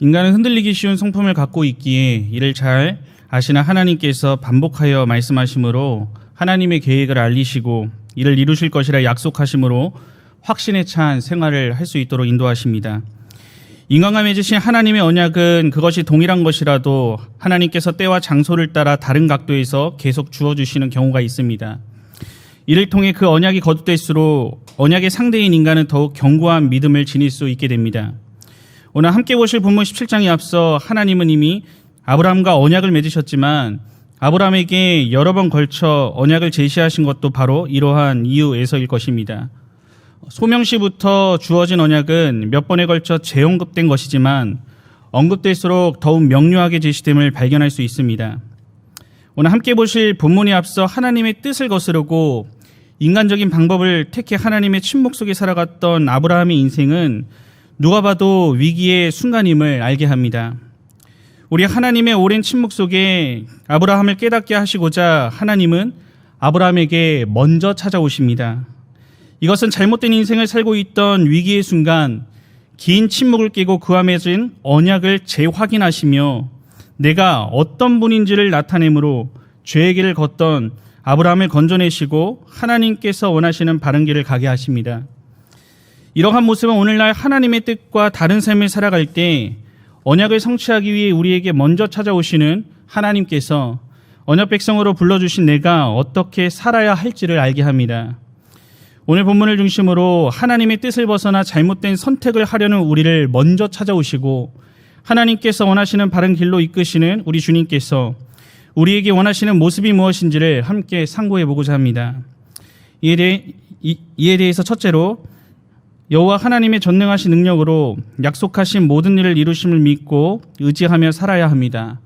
인간은 흔들리기 쉬운 성품을 갖고 있기에 이를 잘 아시는 하나님께서 반복하여 말씀하심으로 하나님의 계획을 알리시고 이를 이루실 것이라 약속하심으로 확신에 찬 생활을 할 수 있도록 인도하십니다. 인간과 맺으신 하나님의 언약은 그것이 동일한 것이라도 하나님께서 때와 장소를 따라 다른 각도에서 계속 주어주시는 경우가 있습니다. 이를 통해 그 언약이 거듭될수록 언약의 상대인 인간은 더욱 견고한 믿음을 지닐 수 있게 됩니다. 오늘 함께 보실 본문 17장에 앞서 하나님은 이미 아브라함과 언약을 맺으셨지만 아브라함에게 여러 번 걸쳐 언약을 제시하신 것도 바로 이러한 이유에서일 것입니다. 소명시부터 주어진 언약은 몇 번에 걸쳐 재언급된 것이지만 언급될수록 더욱 명료하게 제시됨을 발견할 수 있습니다. 오늘 함께 보실 본문에 앞서 하나님의 뜻을 거스르고 인간적인 방법을 택해 하나님의 침묵 속에 살아갔던 아브라함의 인생은 누가 봐도 위기의 순간임을 알게 합니다. 우리 하나님의 오랜 침묵 속에 아브라함을 깨닫게 하시고자 하나님은 아브라함에게 먼저 찾아오십니다. 이것은 잘못된 인생을 살고 있던 위기의 순간 긴 침묵을 깨고 그와 맺은 언약을 재확인하시며 내가 어떤 분인지를 나타내므로 죄의 길을 걷던 아브라함을 건져내시고 하나님께서 원하시는 바른 길을 가게 하십니다. 이러한 모습은 오늘날 하나님의 뜻과 다른 삶을 살아갈 때 언약을 성취하기 위해 우리에게 먼저 찾아오시는 하나님께서 언약 백성으로 불러주신 내가 어떻게 살아야 할지를 알게 합니다. 오늘 본문을 중심으로 하나님의 뜻을 벗어나 잘못된 선택을 하려는 우리를 먼저 찾아오시고 하나님께서 원하시는 바른 길로 이끄시는 우리 주님께서 우리에게 원하시는 모습이 무엇인지를 함께 상고해 보고자 합니다. 이에 대해서 첫째로 여호와 하나님의 전능하신 능력으로 약속하신 모든 일을 이루심을 믿고 의지하며 살아야 합니다.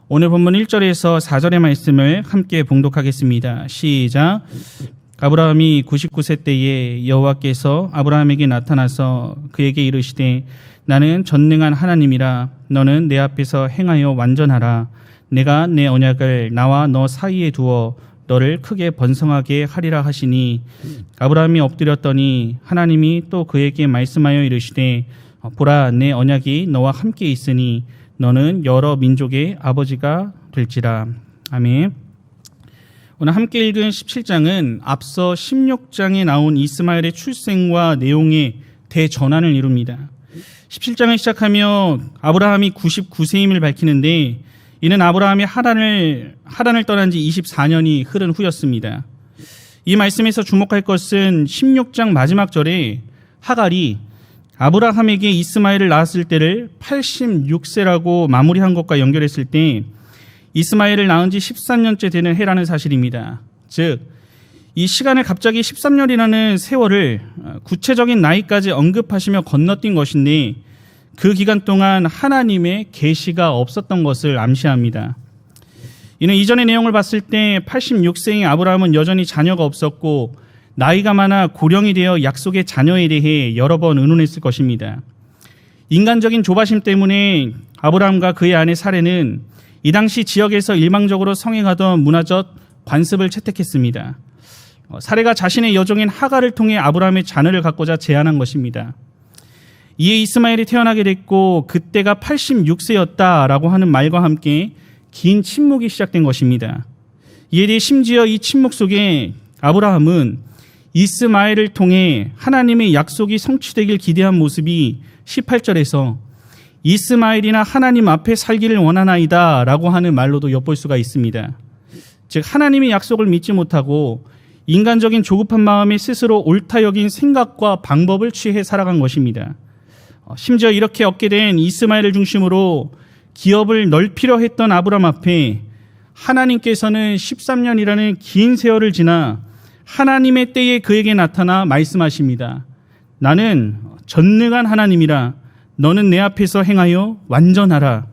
오늘 본문 1절에서 4절의 말씀을 함께 봉독하겠습니다. 시작. 아브라함이 99세 때에 여호와께서 아브라함에게 나타나서 그에게 이르시되 나는 전능한 하나님이라 너는 내 앞에서 행하여 완전하라. 내가 내 언약을 나와 너 사이에 두어 너를 크게 번성하게 하리라 하시니 아브라함이 엎드렸더니 하나님이 또 그에게 말씀하여 이르시되 보라 내 언약이 너와 함께 있으니 너는 여러 민족의 아버지가 될지라. 아멘. 오늘 함께 읽은 17장은 앞서 16장에 나온 이스마엘의 출생과 내용의 대전환을 이룹니다. 17장을 시작하며 아브라함이 99세임을 밝히는데 이는 아브라함이 하란을 떠난 지 24년이 흐른 후였습니다. 이 말씀에서 주목할 것은 16장 마지막 절에 하갈이 아브라함에게 이스마엘을 낳았을 때를 86세라고 마무리한 것과 연결했을 때 이스마엘을 낳은 지 13년째 되는 해라는 사실입니다. 즉, 이 시간을 갑자기 13년이라는 세월을 구체적인 나이까지 언급하시며 건너뛴 것인데 그 기간 동안 하나님의 계시가 없었던 것을 암시합니다. 이는 이전의 내용을 봤을 때 86세인 아브라함은 여전히 자녀가 없었고 나이가 많아 고령이 되어 약속의 자녀에 대해 여러 번 의논했을 것입니다. 인간적인 조바심 때문에 아브라함과 그의 아내 사레는 이 당시 지역에서 일방적으로 성행하던 문화적 관습을 채택했습니다. 사레가 자신의 여종인 하갈을 통해 아브라함의 자녀를 갖고자 제안한 것입니다. 이에 이스마엘이 태어나게 됐고 그때가 86세였다라고 하는 말과 함께 긴 침묵이 시작된 것입니다. 이에 대해 심지어 이 침묵 속에 아브라함은 이스마엘을 통해 하나님의 약속이 성취되길 기대한 모습이 18절에서 이스마엘이나 하나님 앞에 살기를 원하나이다 라고 하는 말로도 엿볼 수가 있습니다. 즉 하나님의 약속을 믿지 못하고 인간적인 조급한 마음에 스스로 옳다 여긴 생각과 방법을 취해 살아간 것입니다. 심지어 이렇게 얻게 된 이스마엘을 중심으로 기업을 넓히려 했던 아브라함 앞에 하나님께서는 13년이라는 긴 세월을 지나 하나님의 때에 그에게 나타나 말씀하십니다. 나는 전능한 하나님이라 너는 내 앞에서 행하여 완전하라.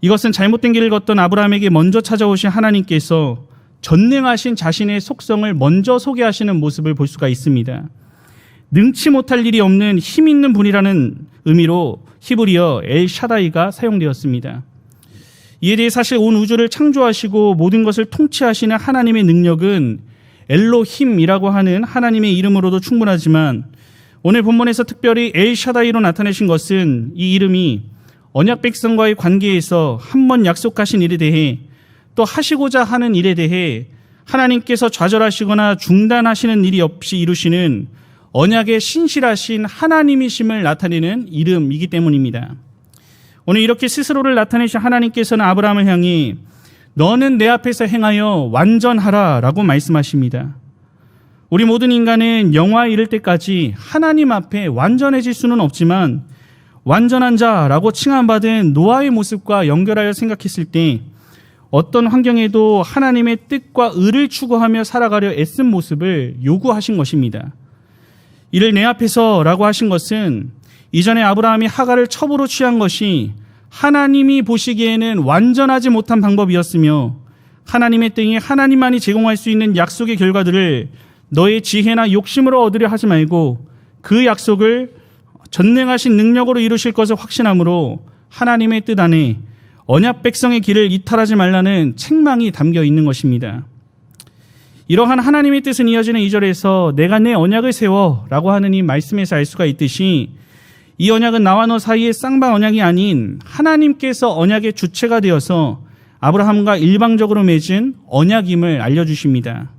이것은 잘못된 길을 걷던 아브라함에게 먼저 찾아오신 하나님께서 전능하신 자신의 속성을 먼저 소개하시는 모습을 볼 수가 있습니다. 능치 못할 일이 없는 힘 있는 분이라는 의미로 히브리어 엘샤다이가 사용되었습니다. 이에 대해 사실 온 우주를 창조하시고 모든 것을 통치하시는 하나님의 능력은 엘로힘이라고 하는 하나님의 이름으로도 충분하지만 오늘 본문에서 특별히 엘샤다이로 나타내신 것은 이 이름이 언약 백성과의 관계에서 한 번 약속하신 일에 대해 또 하시고자 하는 일에 대해 하나님께서 좌절하시거나 중단하시는 일이 없이 이루시는 언약의 신실하신 하나님이심을 나타내는 이름이기 때문입니다. 오늘 이렇게 스스로를 나타내신 하나님께서는 아브라함을 향해 너는 내 앞에서 행하여 완전하라 라고 말씀하십니다. 우리 모든 인간은 영화에 이를 때까지 하나님 앞에 완전해질 수는 없지만 완전한 자라고 칭함받은 노아의 모습과 연결하여 생각했을 때 어떤 환경에도 하나님의 뜻과 의를 추구하며 살아가려 애쓴 모습을 요구하신 것입니다. 이를 내 앞에서 라고 하신 것은 이전에 아브라함이 하갈을 첩으로 취한 것이 하나님이 보시기에는 완전하지 못한 방법이었으며 하나님의 땡에 하나님만이 제공할 수 있는 약속의 결과들을 너의 지혜나 욕심으로 얻으려 하지 말고 그 약속을 전능하신 능력으로 이루실 것을 확신함으로 하나님의 뜻 안에 언약 백성의 길을 이탈하지 말라는 책망이 담겨 있는 것입니다. 이러한 하나님의 뜻은 이어지는 2절에서 내가 내 언약을 세워 라고 하는 이 말씀에서 알 수가 있듯이 이 언약은 나와 너 사이의 쌍방 언약이 아닌 하나님께서 언약의 주체가 되어서 아브라함과 일방적으로 맺은 언약임을 알려주십니다.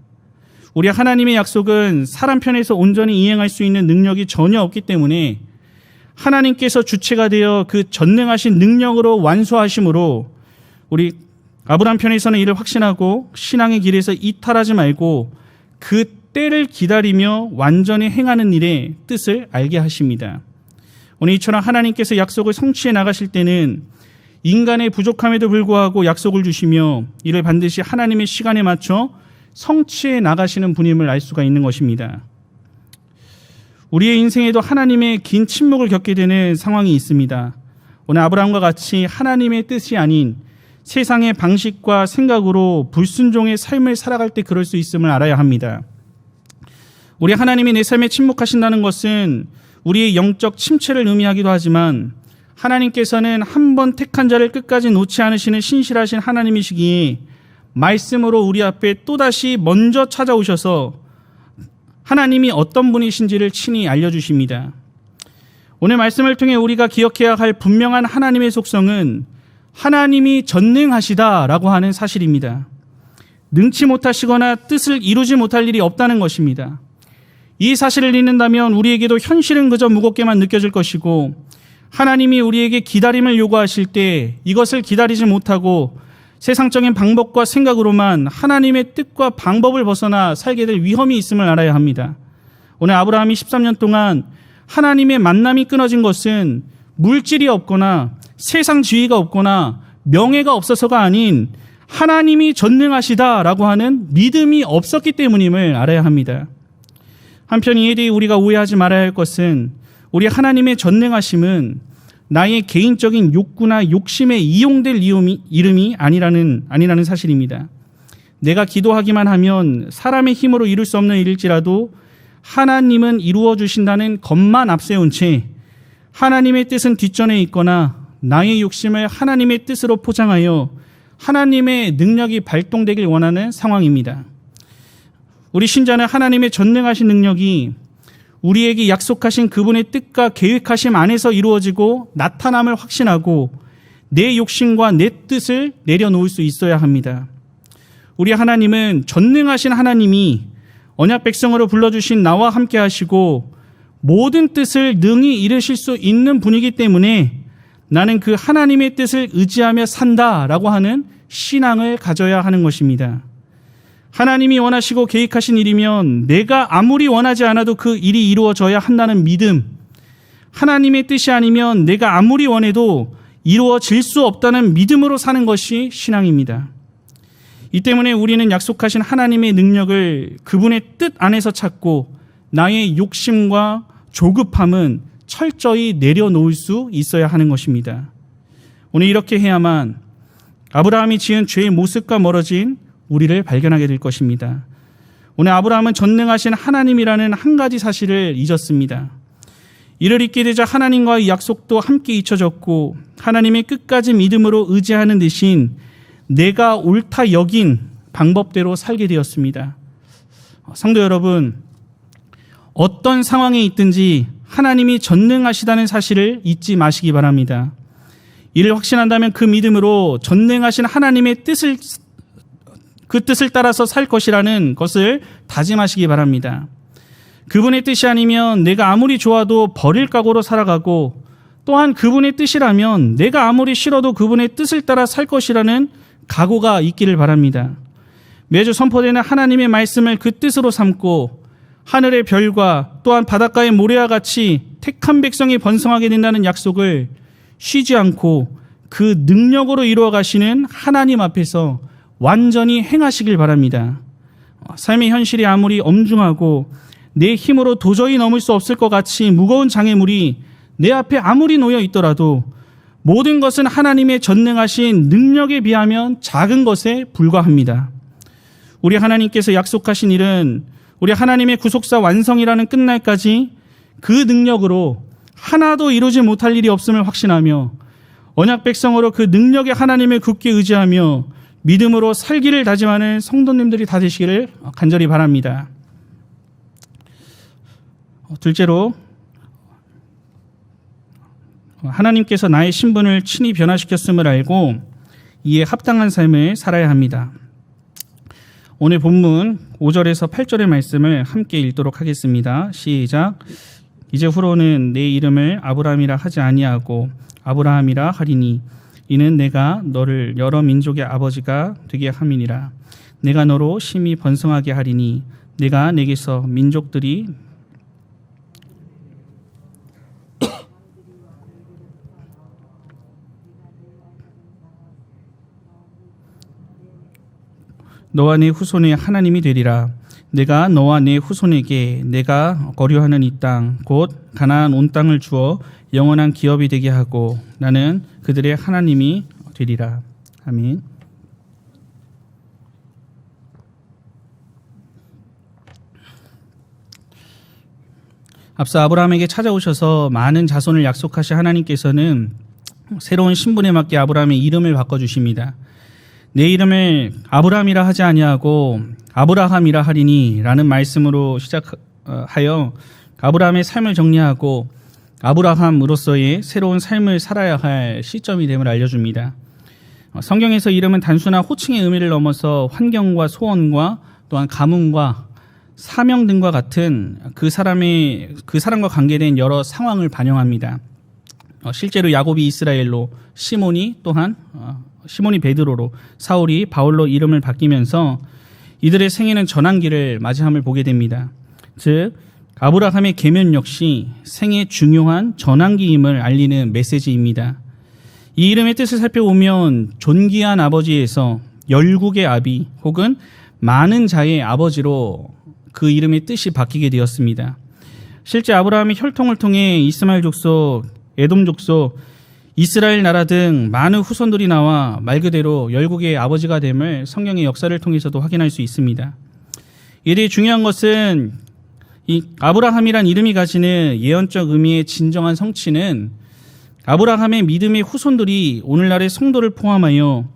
우리 하나님의 약속은 사람 편에서 온전히 이행할 수 있는 능력이 전혀 없기 때문에 하나님께서 주체가 되어 그 전능하신 능력으로 완수하심으로 우리 아브라함 편에서는 이를 확신하고 신앙의 길에서 이탈하지 말고 그 때를 기다리며 완전히 행하는 일의 뜻을 알게 하십니다. 오늘 이처럼 하나님께서 약속을 성취해 나가실 때는 인간의 부족함에도 불구하고 약속을 주시며 이를 반드시 하나님의 시간에 맞춰 성취해 나가시는 분임을 알 수가 있는 것입니다. 우리의 인생에도 하나님의 긴 침묵을 겪게 되는 상황이 있습니다. 오늘 아브라함과 같이 하나님의 뜻이 아닌 세상의 방식과 생각으로 불순종의 삶을 살아갈 때 그럴 수 있음을 알아야 합니다. 우리 하나님이 내 삶에 침묵하신다는 것은 우리의 영적 침체를 의미하기도 하지만 하나님께서는 한 번 택한 자를 끝까지 놓지 않으시는 신실하신 하나님이시기에 말씀으로 우리 앞에 또다시 먼저 찾아오셔서 하나님이 어떤 분이신지를 친히 알려주십니다. 오늘 말씀을 통해 우리가 기억해야 할 분명한 하나님의 속성은 하나님이 전능하시다라고 하는 사실입니다. 능치 못하시거나 뜻을 이루지 못할 일이 없다는 것입니다. 이 사실을 잊는다면 우리에게도 현실은 그저 무겁게만 느껴질 것이고 하나님이 우리에게 기다림을 요구하실 때 이것을 기다리지 못하고 세상적인 방법과 생각으로만 하나님의 뜻과 방법을 벗어나 살게 될 위험이 있음을 알아야 합니다. 오늘 아브라함이 13년 동안 하나님의 만남이 끊어진 것은 물질이 없거나 세상 지위가 없거나 명예가 없어서가 아닌 하나님이 전능하시다라고 하는 믿음이 없었기 때문임을 알아야 합니다. 한편 이에 대해 우리가 오해하지 말아야 할 것은 우리 하나님의 전능하심은 나의 개인적인 욕구나 욕심에 이용될 이름이 아니라는 사실입니다. 내가 기도하기만 하면 사람의 힘으로 이룰 수 없는 일일지라도 하나님은 이루어 주신다는 것만 앞세운 채 하나님의 뜻은 뒷전에 있거나 나의 욕심을 하나님의 뜻으로 포장하여 하나님의 능력이 발동되길 원하는 상황입니다. 우리 신자는 하나님의 전능하신 능력이 우리에게 약속하신 그분의 뜻과 계획하심 안에서 이루어지고 나타남을 확신하고 내 욕심과 내 뜻을 내려놓을 수 있어야 합니다. 우리 하나님은 전능하신 하나님이 언약 백성으로 불러주신 나와 함께 하시고 모든 뜻을 능히 이루실 수 있는 분이기 때문에 나는 그 하나님의 뜻을 의지하며 산다라고 하는 신앙을 가져야 하는 것입니다. 하나님이 원하시고 계획하신 일이면 내가 아무리 원하지 않아도 그 일이 이루어져야 한다는 믿음, 하나님의 뜻이 아니면 내가 아무리 원해도 이루어질 수 없다는 믿음으로 사는 것이 신앙입니다. 이 때문에 우리는 약속하신 하나님의 능력을 그분의 뜻 안에서 찾고 나의 욕심과 조급함은 철저히 내려놓을 수 있어야 하는 것입니다. 오늘 이렇게 해야만 아브라함이 지은 죄의 모습과 멀어진 우리를 발견하게 될 것입니다. 오늘 아브라함은 전능하신 하나님이라는 한 가지 사실을 잊었습니다. 이를 잊게 되자 하나님과의 약속도 함께 잊혀졌고 하나님의 끝까지 믿음으로 의지하는 대신 내가 옳다 여긴 방법대로 살게 되었습니다. 성도 여러분, 어떤 상황에 있든지 하나님이 전능하시다는 사실을 잊지 마시기 바랍니다. 이를 확신한다면 그 믿음으로 전능하신 하나님의 그 뜻을 따라서 살 것이라는 것을 다짐하시기 바랍니다. 그분의 뜻이 아니면 내가 아무리 좋아도 버릴 각오로 살아가고, 또한 그분의 뜻이라면 내가 아무리 싫어도 그분의 뜻을 따라 살 것이라는 각오가 있기를 바랍니다. 매주 선포되는 하나님의 말씀을 그 뜻으로 삼고 하늘의 별과 또한 바닷가의 모래와 같이 택한 백성이 번성하게 된다는 약속을 쉬지 않고 그 능력으로 이루어 가시는 하나님 앞에서 완전히 행하시길 바랍니다. 삶의 현실이 아무리 엄중하고 내 힘으로 도저히 넘을 수 없을 것 같이 무거운 장애물이 내 앞에 아무리 놓여 있더라도 모든 것은 하나님의 전능하신 능력에 비하면 작은 것에 불과합니다. 우리 하나님께서 약속하신 일은 우리 하나님의 구속사 완성이라는 끝날까지 그 능력으로 하나도 이루지 못할 일이 없음을 확신하며 언약 백성으로 그 능력의 하나님을 굳게 의지하며 믿음으로 살기를 다짐하는 성도님들이 다 되시기를 간절히 바랍니다. 둘째로, 하나님께서 나의 신분을 친히 변화시켰음을 알고 이에 합당한 삶을 살아야 합니다. 오늘 본문 5절에서 8절의 말씀을 함께 읽도록 하겠습니다. 시작. 이제 후로는 내 이름을 아브라함이라 하지 아니하고 아브라함이라 하리니 이는 내가 너를 여러 민족의 아버지가 되게 함이니라. 내가 너로 심히 번성하게 하리니 내가 내게서 민족들이 너와 내 후손의 하나님이 되리라. 내가 너와 내 후손에게 내가 거류하는 이 땅 곧 가나안 온 땅을 주어 영원한 기업이 되게 하고 나는 그들의 하나님이 되리라. 아멘. 앞서 아브라함에게 찾아오셔서 많은 자손을 약속하신 하나님께서는 새로운 신분에 맞게 아브라함의 이름을 바꿔주십니다. 내 이름을 아브라함이라 하지 아니하고 아브라함이라 하리니 라는 말씀으로 시작하여 아브라함의 삶을 정리하고 아브라함으로서의 새로운 삶을 살아야 할 시점이 됨을 알려줍니다. 성경에서 이름은 단순한 호칭의 의미를 넘어서 환경과 소원과 또한 가문과 사명 등과 같은 그 사람과 관계된 여러 상황을 반영합니다. 실제로 야곱이 이스라엘로, 시몬이 베드로로, 사울이 바울로 이름을 바뀌면서 이들의 생애는 전환기를 맞이함을 보게 됩니다. 즉 아브라함의 계면 역시 생애 중요한 전환기임을 알리는 메시지입니다. 이 이름의 뜻을 살펴보면 존귀한 아버지에서 열국의 아비 혹은 많은 자의 아버지로 그 이름의 뜻이 바뀌게 되었습니다. 실제 아브라함의 혈통을 통해 이스마엘 족속, 에돔 족속, 이스라엘 나라 등 많은 후손들이 나와 말 그대로 열국의 아버지가 됨을 성경의 역사를 통해서도 확인할 수 있습니다. 이에 대해 중요한 것은 이 아브라함이란 이름이 가지는 예언적 의미의 진정한 성취는 아브라함의 믿음의 후손들이 오늘날의 성도를 포함하여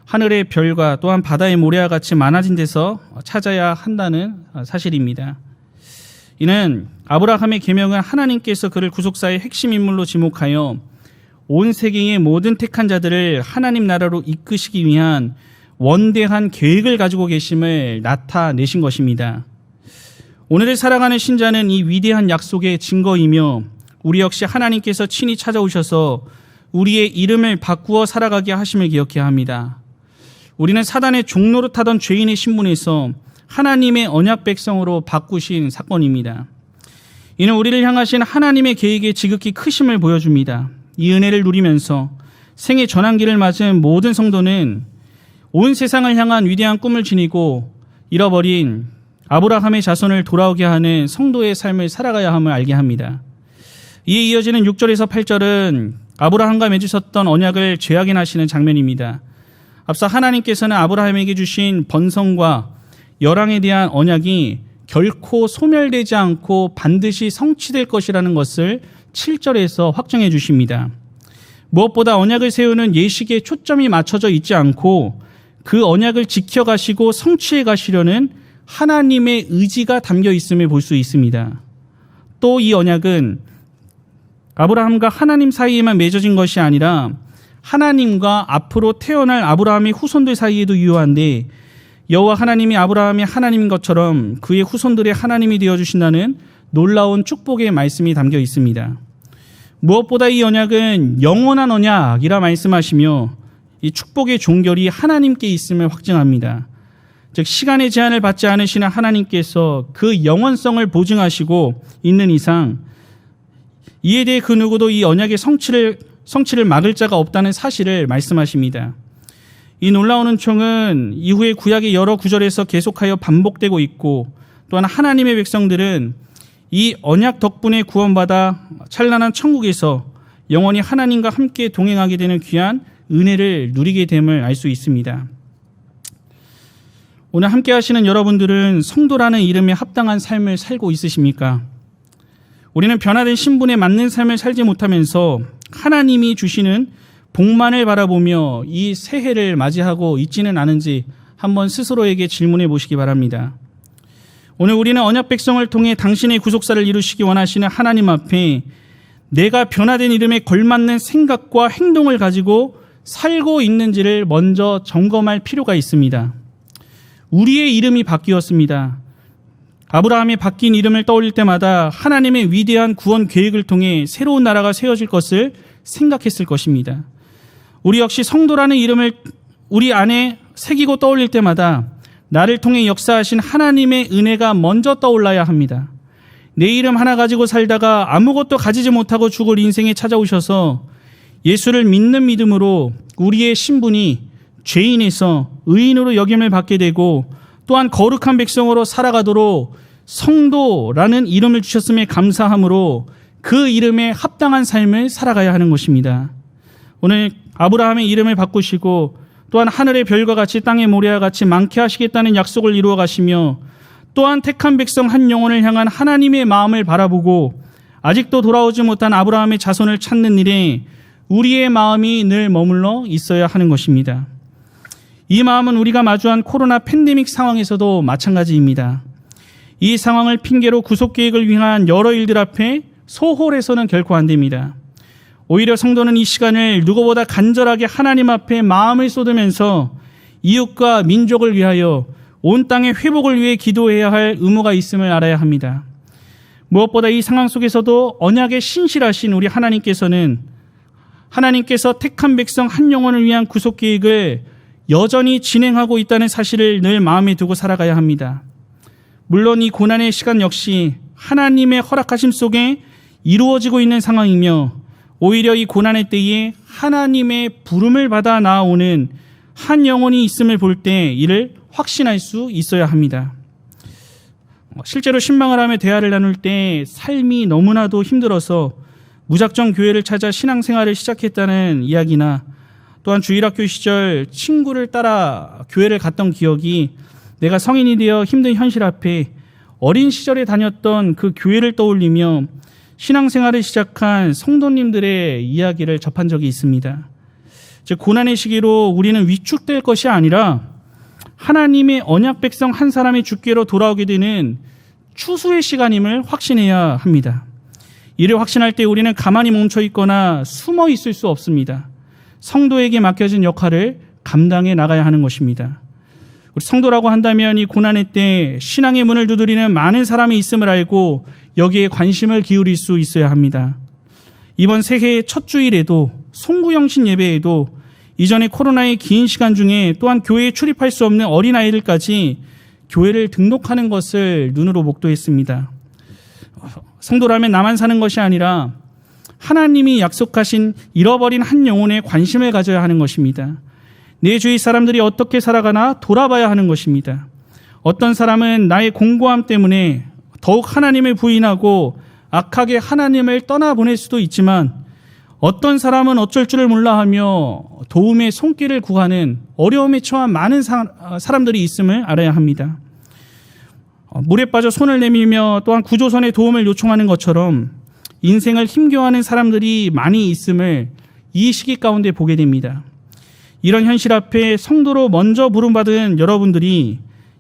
하늘의 별과 또한 바다의 모래와 같이 많아진 데서 찾아야 한다는 사실입니다. 이는 아브라함의 계명은 하나님께서 그를 구속사의 핵심 인물로 지목하여 온 세계의 모든 택한 자들을 하나님 나라로 이끄시기 위한 원대한 계획을 가지고 계심을 나타내신 것입니다. 오늘을 살아가는 신자는 이 위대한 약속의 증거이며 우리 역시 하나님께서 친히 찾아오셔서 우리의 이름을 바꾸어 살아가게 하심을 기억해야 합니다. 우리는 사단의 종노릇하던 죄인의 신분에서 하나님의 언약 백성으로 바꾸신 사건입니다. 이는 우리를 향하신 하나님의 계획의 지극히 크심을 보여줍니다. 이 은혜를 누리면서 생애 전환기를 맞은 모든 성도는 온 세상을 향한 위대한 꿈을 지니고 잃어버린 아브라함의 자손을 돌아오게 하는 성도의 삶을 살아가야 함을 알게 합니다. 이에 이어지는 6절에서 8절은 아브라함과 맺으셨던 언약을 재확인하시는 장면입니다. 앞서 하나님께서는 아브라함에게 주신 번성과 열왕에 대한 언약이 결코 소멸되지 않고 반드시 성취될 것이라는 것을 7절에서 확정해 주십니다. 무엇보다 언약을 세우는 예식에 초점이 맞춰져 있지 않고 그 언약을 지켜가시고 성취해 가시려는 하나님의 의지가 담겨 있음을 볼 수 있습니다. 또 이 언약은 아브라함과 하나님 사이에만 맺어진 것이 아니라 하나님과 앞으로 태어날 아브라함의 후손들 사이에도 유효한데, 여호와 하나님이 아브라함의 하나님인 것처럼 그의 후손들의 하나님이 되어주신다는 놀라운 축복의 말씀이 담겨 있습니다. 무엇보다 이 언약은 영원한 언약이라 말씀하시며 이 축복의 종결이 하나님께 있음을 확증합니다. 즉 시간의 제한을 받지 않으시는 하나님께서 그 영원성을 보증하시고 있는 이상 이에 대해 그 누구도 이 언약의 성취를 막을 자가 없다는 사실을 말씀하십니다. 이 놀라운 은총은 이후에 구약의 여러 구절에서 계속하여 반복되고 있고, 또한 하나님의 백성들은 이 언약 덕분에 구원받아 찬란한 천국에서 영원히 하나님과 함께 동행하게 되는 귀한 은혜를 누리게 됨을 알 수 있습니다. 오늘 함께 하시는 여러분들은 성도라는 이름에 합당한 삶을 살고 있으십니까? 우리는 변화된 신분에 맞는 삶을 살지 못하면서 하나님이 주시는 복만을 바라보며 이 새해를 맞이하고 있지는 않은지 한번 스스로에게 질문해 보시기 바랍니다. 오늘 우리는 언약 백성을 통해 당신의 구속사를 이루시기 원하시는 하나님 앞에 내가 변화된 이름에 걸맞는 생각과 행동을 가지고 살고 있는지를 먼저 점검할 필요가 있습니다. 우리의 이름이 바뀌었습니다. 아브라함이 바뀐 이름을 떠올릴 때마다 하나님의 위대한 구원 계획을 통해 새로운 나라가 세워질 것을 생각했을 것입니다. 우리 역시 성도라는 이름을 우리 안에 새기고 떠올릴 때마다 나를 통해 역사하신 하나님의 은혜가 먼저 떠올라야 합니다. 내 이름 하나 가지고 살다가 아무것도 가지지 못하고 죽을 인생에 찾아오셔서 예수를 믿는 믿음으로 우리의 신분이 죄인에서 의인으로 여김을 받게 되고, 또한 거룩한 백성으로 살아가도록 성도라는 이름을 주셨음에 감사함으로 그 이름에 합당한 삶을 살아가야 하는 것입니다. 오늘 아브라함의 이름을 바꾸시고 또한 하늘의 별과 같이 땅의 모래와 같이 많게 하시겠다는 약속을 이루어 가시며, 또한 택한 백성 한 영혼을 향한 하나님의 마음을 바라보고 아직도 돌아오지 못한 아브라함의 자손을 찾는 일에 우리의 마음이 늘 머물러 있어야 하는 것입니다. 이 마음은 우리가 마주한 코로나 팬데믹 상황에서도 마찬가지입니다. 이 상황을 핑계로 구속 계획을 위한 여러 일들 앞에 소홀해서는 결코 안 됩니다. 오히려 성도는 이 시간을 누구보다 간절하게 하나님 앞에 마음을 쏟으면서 이웃과 민족을 위하여 온 땅의 회복을 위해 기도해야 할 의무가 있음을 알아야 합니다. 무엇보다 이 상황 속에서도 언약에 신실하신 우리 하나님께서는 하나님께서 택한 백성 한 영혼을 위한 구속 계획을 여전히 진행하고 있다는 사실을 늘 마음에 두고 살아가야 합니다. 물론 이 고난의 시간 역시 하나님의 허락하심 속에 이루어지고 있는 상황이며, 오히려 이 고난의 때에 하나님의 부름을 받아 나아오는 한 영혼이 있음을 볼 때 이를 확신할 수 있어야 합니다. 실제로 신방을 하며 대화를 나눌 때 삶이 너무나도 힘들어서 무작정 교회를 찾아 신앙생활을 시작했다는 이야기나, 또한 주일학교 시절 친구를 따라 교회를 갔던 기억이 내가 성인이 되어 힘든 현실 앞에 어린 시절에 다녔던 그 교회를 떠올리며 신앙생활을 시작한 성도님들의 이야기를 접한 적이 있습니다. 즉 고난의 시기로 우리는 위축될 것이 아니라 하나님의 언약 백성 한 사람이 주께로 돌아오게 되는 추수의 시간임을 확신해야 합니다. 이를 확신할 때 우리는 가만히 멈춰 있거나 숨어 있을 수 없습니다. 성도에게 맡겨진 역할을 감당해 나가야 하는 것입니다. 우리 성도라고 한다면 이 고난의 때 신앙의 문을 두드리는 많은 사람이 있음을 알고 여기에 관심을 기울일 수 있어야 합니다. 이번 새해의 첫 주일에도 송구영신 예배에도 이전에 코로나의 긴 시간 중에 또한 교회에 출입할 수 없는 어린아이들까지 교회를 등록하는 것을 눈으로 목도했습니다. 성도라면 나만 사는 것이 아니라 하나님이 약속하신 잃어버린 한 영혼에 관심을 가져야 하는 것입니다. 내 주위 사람들이 어떻게 살아가나 돌아봐야 하는 것입니다. 어떤 사람은 나의 공고함 때문에 더욱 하나님을 부인하고 악하게 하나님을 떠나보낼 수도 있지만, 어떤 사람은 어쩔 줄을 몰라 하며 도움의 손길을 구하는 어려움에 처한 많은 사람들이 있음을 알아야 합니다. 물에 빠져 손을 내밀며 또한 구조선의 도움을 요청하는 것처럼 인생을 힘겨워하는 사람들이 많이 있음을 이 시기 가운데 보게 됩니다. 이런 현실 앞에 성도로 먼저 부름받은 여러분들이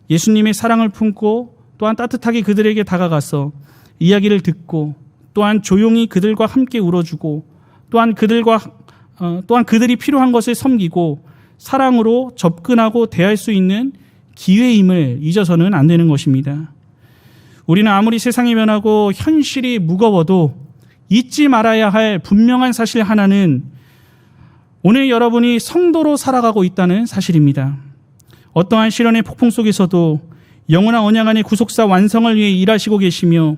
예수님의 사랑을 품고 또한 따뜻하게 그들에게 다가가서 이야기를 듣고 또한 조용히 그들과 함께 울어주고 또한 그들과 또한 그들이 필요한 것을 섬기고 사랑으로 접근하고 대할 수 있는 기회임을 잊어서는 안 되는 것입니다. 우리는 아무리 세상이 변하고 현실이 무거워도 잊지 말아야 할 분명한 사실 하나는 오늘 여러분이 성도로 살아가고 있다는 사실입니다. 어떠한 시련의 폭풍 속에서도 영원한 언약 안의 구속사 완성을 위해 일하시고 계시며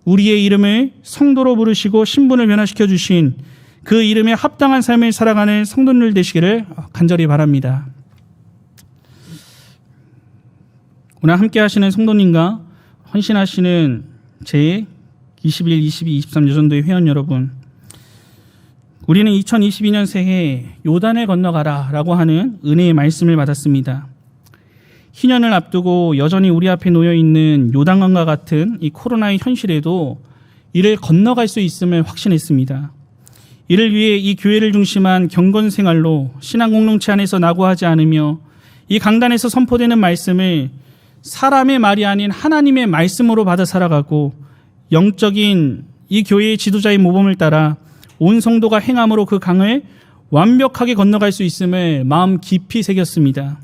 우리의 이름을 성도로 부르시고 신분을 변화시켜 주신 그 이름에 합당한 삶을 살아가는 성도들 되시기를 간절히 바랍니다. 오늘 함께 하시는 성도님과 헌신하시는 제 21, 22, 23 여전도의 회원 여러분, 우리는 2022년 새해 요단을 건너가라 라고 하는 은혜의 말씀을 받았습니다. 희년을 앞두고 여전히 우리 앞에 놓여있는 요단강과 같은 이 코로나의 현실에도 이를 건너갈 수 있음을 확신했습니다. 이를 위해 이 교회를 중심한 경건 생활로 신앙 공동체 안에서 낙오하지 않으며 이 강단에서 선포되는 말씀을 사람의 말이 아닌 하나님의 말씀으로 받아 살아가고 영적인 이 교회의 지도자의 모범을 따라 온 성도가 행함으로 그 강을 완벽하게 건너갈 수 있음을 마음 깊이 새겼습니다.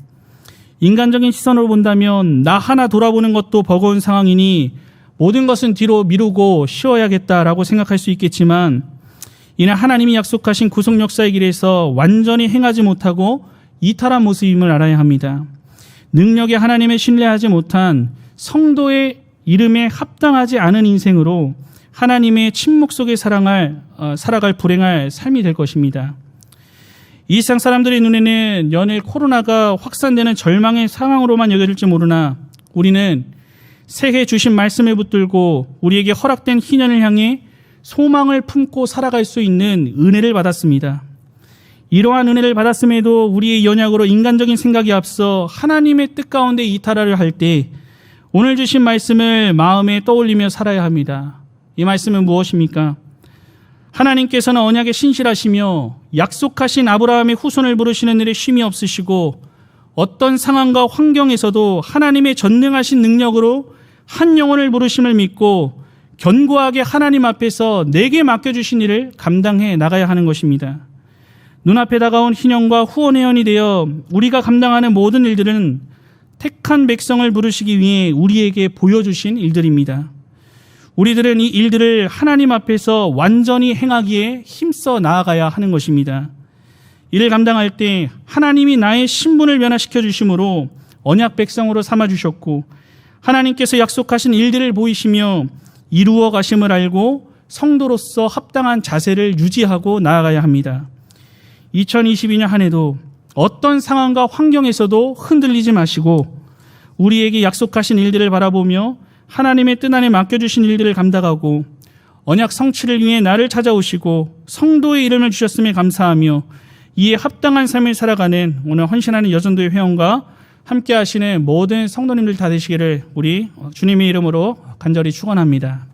인간적인 시선으로 본다면 나 하나 돌아보는 것도 버거운 상황이니 모든 것은 뒤로 미루고 쉬어야겠다라고 생각할 수 있겠지만 이는 하나님이 약속하신 구속 역사의 길에서 완전히 행하지 못하고 이탈한 모습임을 알아야 합니다. 능력에 하나님을 신뢰하지 못한 성도의 이름에 합당하지 않은 인생으로 하나님의 침묵 속에 살아갈 불행할 삶이 될 것입니다. 이 세상 사람들의 눈에는 연일 코로나가 확산되는 절망의 상황으로만 여겨질지 모르나 우리는 새해 주신 말씀을 붙들고 우리에게 허락된 희년을 향해 소망을 품고 살아갈 수 있는 은혜를 받았습니다. 이러한 은혜를 받았음에도 우리의 연약으로 인간적인 생각이 앞서 하나님의 뜻 가운데 이탈하려 할 때 오늘 주신 말씀을 마음에 떠올리며 살아야 합니다. 이 말씀은 무엇입니까? 하나님께서는 언약에 신실하시며 약속하신 아브라함의 후손을 부르시는 일에 쉼이 없으시고 어떤 상황과 환경에서도 하나님의 전능하신 능력으로 한 영혼을 부르심을 믿고 견고하게 하나님 앞에서 내게 맡겨주신 일을 감당해 나가야 하는 것입니다. 눈앞에 다가온 희년과 후원의 연이 되어 우리가 감당하는 모든 일들은 택한 백성을 부르시기 위해 우리에게 보여주신 일들입니다. 우리들은 이 일들을 하나님 앞에서 완전히 행하기에 힘써 나아가야 하는 것입니다. 이를 감당할 때 하나님이 나의 신분을 변화시켜 주심으로 언약 백성으로 삼아 주셨고 하나님께서 약속하신 일들을 보이시며 이루어 가심을 알고 성도로서 합당한 자세를 유지하고 나아가야 합니다. 2022년 한 해도 어떤 상황과 환경에서도 흔들리지 마시고 우리에게 약속하신 일들을 바라보며 하나님의 뜻 안에 맡겨주신 일들을 감당하고 언약 성취를 위해 나를 찾아오시고 성도의 이름을 주셨음에 감사하며 이에 합당한 삶을 살아가는 오늘 헌신하는 여전도의 회원과 함께 하시는 모든 성도님들 다 되시기를 우리 주님의 이름으로 간절히 축원합니다.